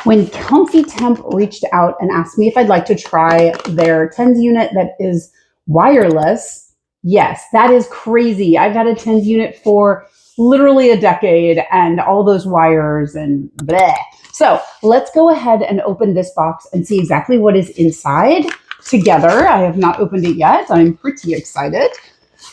When Comfytemp reached out and asked me if I'd like to try their TENS unit that is wireless, yes, that is crazy. I've had a TENS unit for literally a decade and all those wires and bleh. So let's go ahead and open this box and see exactly what is inside together. I have not opened it yet. I'm pretty excited.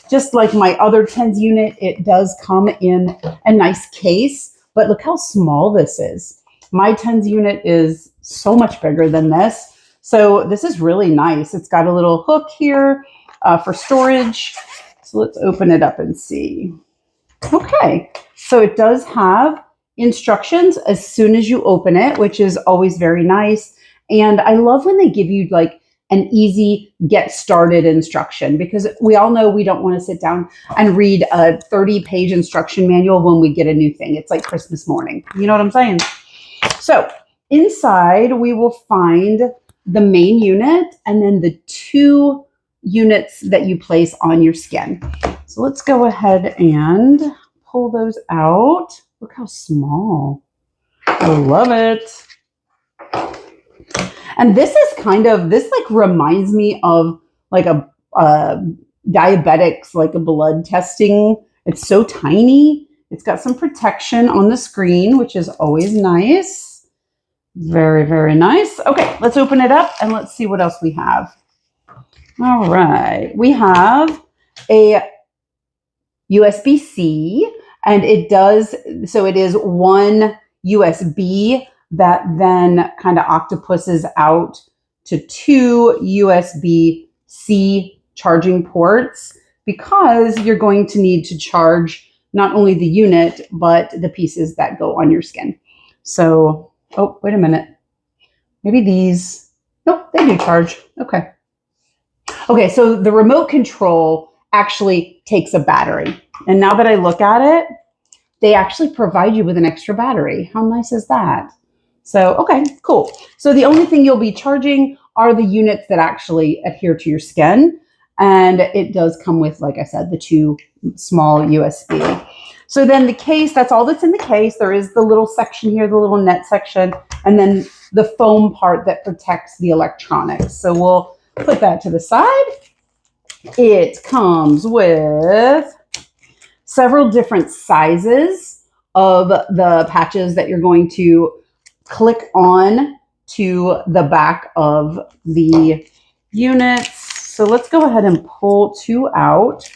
Just like my other TENS unit, it does come in a nice case, but look how small this is. My TENS unit is so much bigger than this. So this is really nice. It's got a little hook here for storage. So let's open it up and see. Okay, so it does have instructions as soon as you open it, which is always very nice. And I love when they give you like an easy get started instruction, because we all know we don't want to sit down and read a 30-page instruction manual when we get a new thing. It's like Christmas morning. You know what I'm saying? So inside we will find the main unit and then the 2 units that you place on your skin. So let's go ahead and pull those out. Look how small. I love it. And this is this like reminds me of like a diabetics, like a blood testing. It's so tiny. It's got some protection on the screen, which is always nice. Very, very nice. Okay, let's open it up and let's see what else we have. All right, we have a USB-C, and it is one USB that then kind of octopuses out to 2 USB-C charging ports, because you're going to need to charge not only the unit, but the pieces that go on your skin. So, oh, wait a minute. Maybe these, nope, they do charge. Okay. Okay, so the remote control actually takes a battery. And now that I look at it, they actually provide you with an extra battery. How nice is that? So, okay, cool. So the only thing you'll be charging are the units that actually adhere to your skin. And it does come with, like I said, the 2 small USB. So then the case, that's all that's in the case. There is the little section here, the little net section, and then the foam part that protects the electronics. So we'll put that to the side. It comes with several different sizes of the patches that you're going to click on to the back of the units. So let's go ahead and pull 2 out.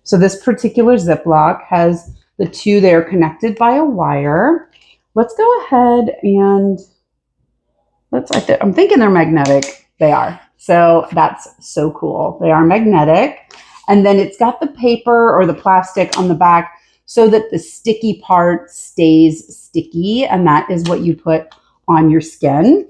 So this particular Ziploc has the 2 there connected by a wire. Let's go ahead and I'm thinking they're magnetic. They are. So that's so cool. They are magnetic. And then it's got the paper or the plastic on the back so that the sticky part stays sticky. And that is what you put on your skin.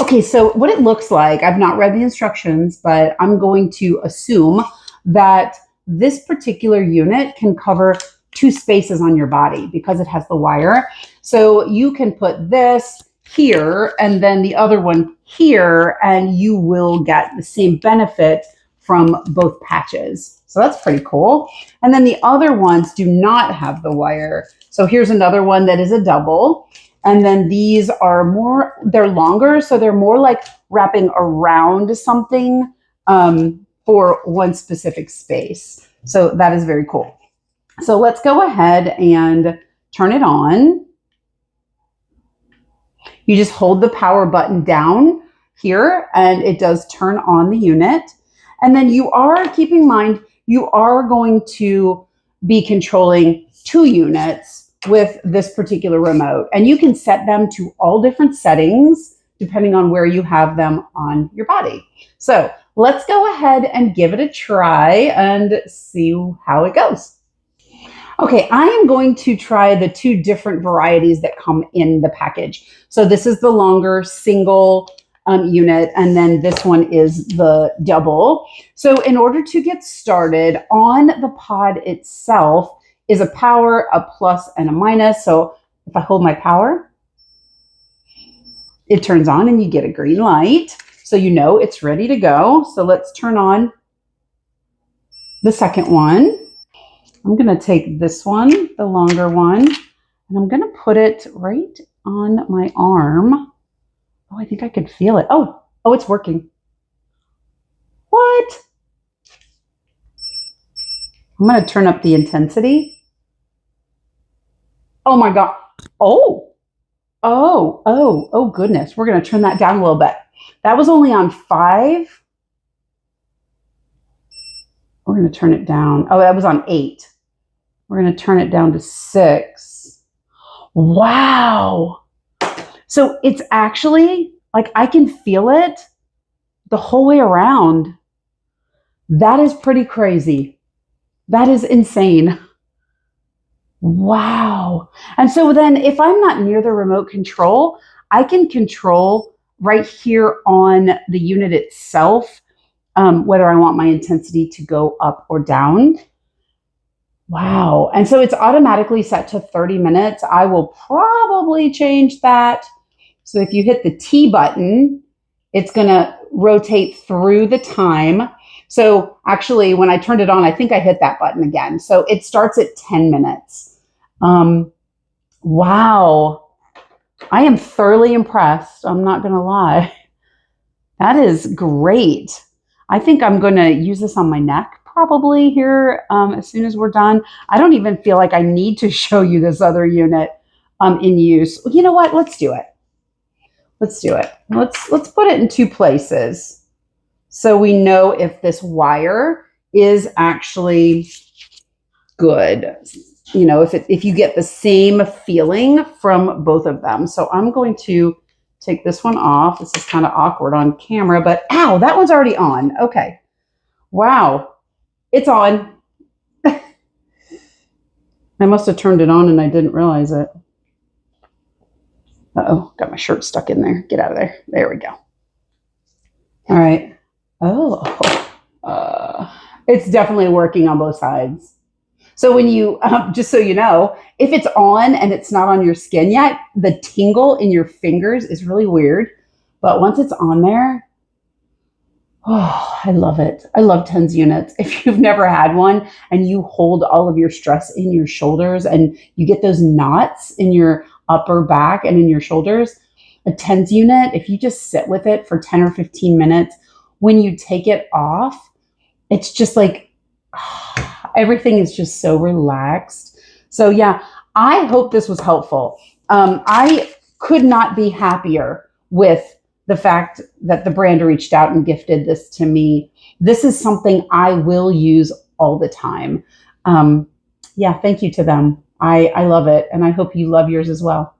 Okay, so what it looks like, I've not read the instructions, but I'm going to assume that this particular unit can cover 2 spaces on your body because it has the wire. So you can put this here and then the other one here, and you will get the same benefit from both patches. So that's pretty cool. And then the other ones do not have the wire. So here's another one that is a double. And then these are they're longer. So they're more like wrapping around something for one specific space. So that is very cool. So let's go ahead and turn it on. You just hold the power button down here and it does turn on the unit. And then keep in mind, you are going to be controlling 2 units with this particular remote. And you can set them to all different settings depending on where you have them on your body. So let's go ahead and give it a try and see how it goes. Okay, I am going to try the 2 different varieties that come in the package. So this is the longer single unit, and then this one is the double. So in order to get started, on the pod itself is a power, a plus, and a minus. So if I hold my power, it turns on and you get a green light. So you know it's ready to go. So let's turn on the second one. I'm going to take this one, the longer one, And I'm going to put it right on my arm. Oh, I think I could feel it. Oh, it's working. What? I'm going to turn up the intensity. Oh my God. Oh, goodness. We're going to turn that down a little bit. That was only on 5. We're going to turn it down. Oh, that was on 8. We're going to turn it down to 6. Wow. So it's actually like I can feel it the whole way around. That is pretty crazy. That is insane. Wow. And so then if I'm not near the remote control, I can control right here on the unit itself, whether I want my intensity to go up or down. Wow. And so it's automatically set to 30 minutes. I will probably change that. So if you hit the T button, it's going to rotate through the time. So actually, when I turned it on, I think I hit that button again. So it starts at 10 minutes. Wow. I am thoroughly impressed. I'm not going to lie. That is great. I think I'm going to use this on my neck probably here as soon as we're done. I don't even feel like I need to show you this other unit in use. You know what? Let's do it. Let's do it. Let's put it in 2 places so we know if this wire is actually good. You know, if you get the same feeling from both of them. So I'm going to take this one off. This is kind of awkward on camera, but ow, that one's already on. Okay. Wow. It's on. I must have turned it on and I didn't realize it. Uh-oh, got my shirt stuck in there. Get out of there. There we go. All right. Oh, it's definitely working on both sides. So when you, just so you know, if it's on and it's not on your skin yet, the tingle in your fingers is really weird. But once it's on there, oh, I love it. I love TENS units. If you've never had one and you hold all of your stress in your shoulders and you get those knots in your upper back and in your shoulders, a TENS unit, if you just sit with it for 10 or 15 minutes, when you take it off, it's just like, everything is just so relaxed. So yeah, I hope this was helpful. I could not be happier with the fact that the brand reached out and gifted this to me. This is something I will use all the time. Yeah, thank you to them. I love it, and I hope you love yours as well.